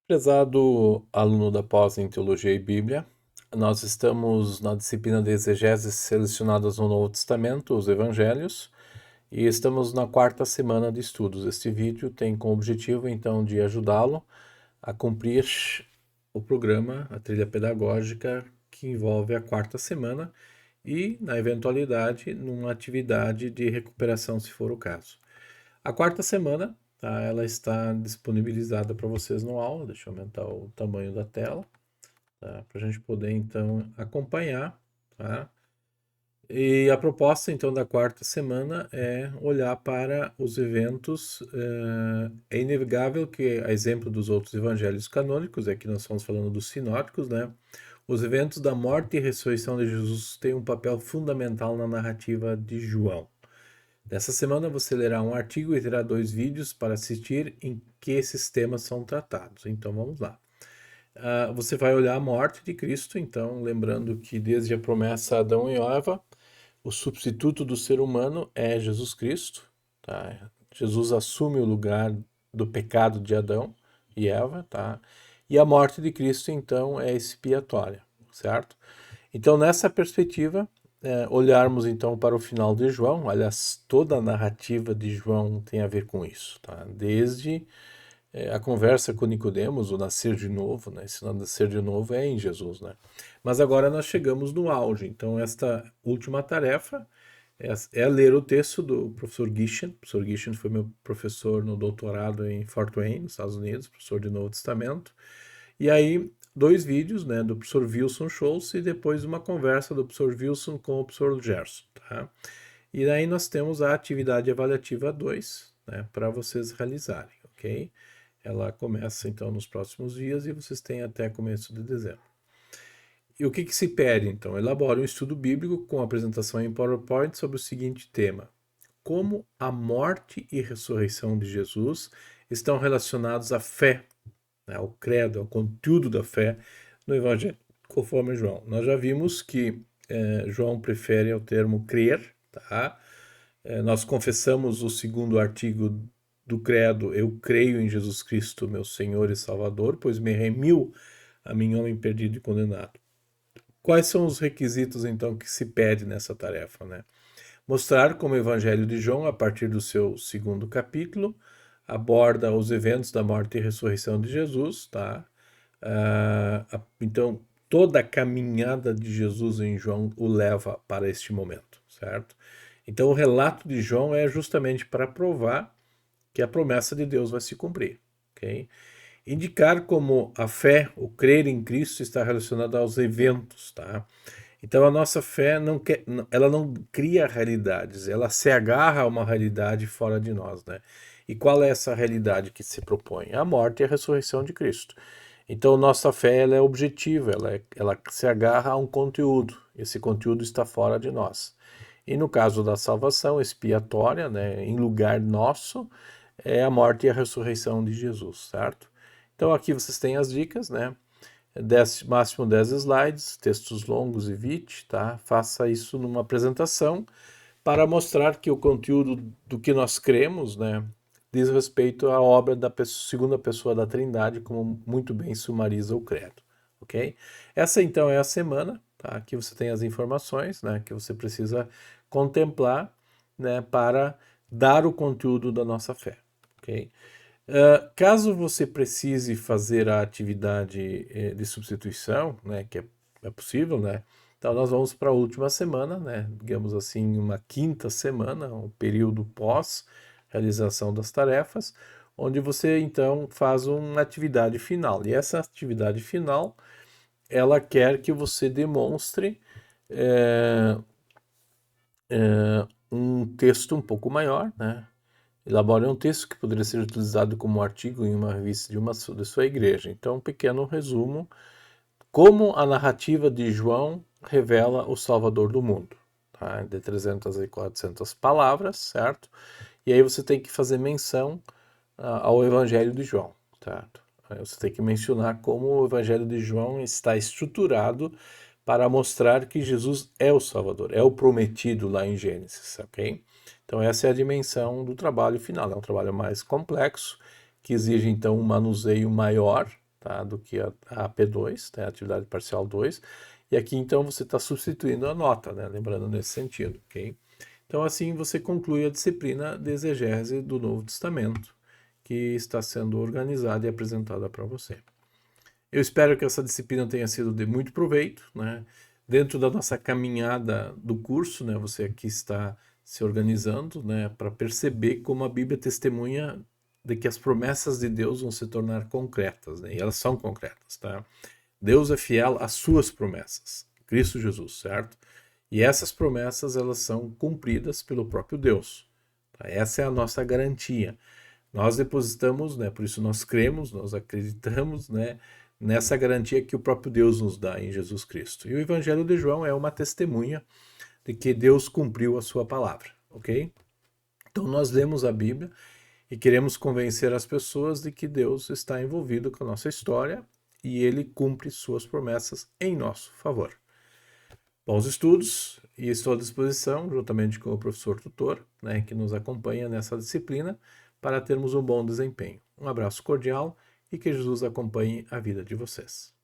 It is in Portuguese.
Prezado aluno da pós em Teologia e Bíblia, nós estamos na disciplina de exegeses selecionadas no Novo Testamento, os Evangelhos, e estamos na quarta semana de estudos. Este vídeo tem como objetivo, então, de ajudá-lo a cumprir o programa, a trilha pedagógica que envolve a quarta semana e, na eventualidade, numa atividade de recuperação, se for o caso. A quarta semana, tá, ela está disponibilizada para vocês no aula. Deixa eu aumentar o tamanho da tela, tá, para a gente poder então acompanhar, tá? E a proposta então da quarta semana é olhar para os eventos. É inegável que, a exemplo dos outros evangelhos canônicos, aqui nós estamos falando dos sinóticos, né? Os eventos da morte e ressurreição de Jesus têm um papel fundamental na narrativa de João. Nessa semana você lerá um artigo e terá 2 vídeos para assistir em que esses temas são tratados. Então vamos lá. Você vai olhar a morte de Cristo, então, lembrando que desde a promessa a Adão e Eva, o substituto do ser humano é Jesus Cristo. Tá? Jesus assume o lugar do pecado de Adão e Eva, tá? E a morte de Cristo, então, é expiatória, certo? Então, nessa perspectiva, olharmos então para o final de João. Aliás, toda a narrativa de João tem a ver com isso, tá? Desde a conversa com Nicodemos, o nascer de novo, né? Esse nascer de novo é em Jesus, né? Mas agora nós chegamos no auge. Então, esta última tarefa é ler o texto do professor Gichen. O professor Gichen foi meu professor no doutorado em Fort Wayne, nos Estados Unidos, professor de Novo Testamento. E aí, 2 vídeos, né, do professor Wilson Schultz e depois uma conversa do professor Wilson com o professor Gerson, tá? E daí nós temos a atividade avaliativa 2, né, para vocês realizarem, ok? Ela começa então nos próximos dias e vocês têm até começo de dezembro. E o que se pede então? Elabore um estudo bíblico com apresentação em PowerPoint sobre o seguinte tema: como a morte e ressurreição de Jesus estão relacionados à fé, né, ao credo, ao conteúdo da fé no Evangelho, conforme João. Nós já vimos que João prefere o termo crer, tá? Nós confessamos o segundo artigo do credo: eu creio em Jesus Cristo, meu Senhor e Salvador, pois me remiu a mim, homem perdido e condenado. Quais são os requisitos, então, que se pede nessa tarefa, né? Mostrar como o Evangelho de João, a partir do seu segundo capítulo, aborda os eventos da morte e ressurreição de Jesus, tá? Então, toda a caminhada de Jesus em João o leva para este momento, certo? Então, o relato de João é justamente para provar que a promessa de Deus vai se cumprir, ok? Indicar como a fé, o crer em Cristo, está relacionado aos eventos, tá? Então a nossa fé ela não cria realidades, ela se agarra a uma realidade fora de nós, né? E qual é essa realidade que se propõe? A morte e a ressurreição de Cristo. Então nossa fé ela é objetiva, ela se agarra a um conteúdo. Esse conteúdo está fora de nós. E no caso da salvação expiatória, né, em lugar nosso, é a morte e a ressurreição de Jesus, certo? Então aqui vocês têm as dicas, né? Máximo 10 slides, textos longos e VIT, tá? Faça isso numa apresentação para mostrar que o conteúdo do que nós cremos, né, diz respeito à obra da segunda pessoa da Trindade, como muito bem sumariza o credo, ok? Essa então é a semana, tá? Aqui você tem as informações, né, que você precisa contemplar, né, para dar o conteúdo da nossa fé, ok? Caso você precise fazer a atividade de substituição, né, que é possível, né? Então nós vamos para a última semana, né? Digamos assim, uma quinta semana, um período pós realização das tarefas, onde você então faz uma atividade final. E essa atividade final, ela quer que você demonstre um texto um pouco maior, né? Elabore um texto que poderia ser utilizado como artigo em uma revista de sua igreja. Então, um pequeno resumo: como a narrativa de João revela o Salvador do mundo, tá? De 300 e 400 palavras, certo? E aí você tem que fazer menção ao Evangelho de João, certo? Aí você tem que mencionar como o Evangelho de João está estruturado para mostrar que Jesus é o Salvador, é o prometido lá em Gênesis, ok? Então essa é a dimensão do trabalho final, é um trabalho mais complexo, que exige então um manuseio maior, tá? Do que a P2, tá? A atividade parcial 2. E aqui, então, você está substituindo a nota, né? Lembrando nesse sentido, ok? Então, assim, você conclui a disciplina de exegese do Novo Testamento, que está sendo organizada e apresentada para você. Eu espero que essa disciplina tenha sido de muito proveito, né? Dentro da nossa caminhada do curso, né? Você aqui está se organizando, né? Para perceber como a Bíblia testemunha de que as promessas de Deus vão se tornar concretas, né? E elas são concretas, tá? Deus é fiel às suas promessas, Cristo Jesus, certo? E essas promessas, elas são cumpridas pelo próprio Deus. Tá? Essa é a nossa garantia. Nós depositamos, né? Por isso nós cremos, nós acreditamos, né? Nessa garantia que o próprio Deus nos dá em Jesus Cristo. E o Evangelho de João é uma testemunha de que Deus cumpriu a sua palavra, ok? Então nós lemos a Bíblia e queremos convencer as pessoas de que Deus está envolvido com a nossa história e ele cumpre suas promessas em nosso favor. Bons estudos, e estou à disposição, juntamente com o professor tutor, né, que nos acompanha nessa disciplina, para termos um bom desempenho. Um abraço cordial e que Jesus acompanhe a vida de vocês.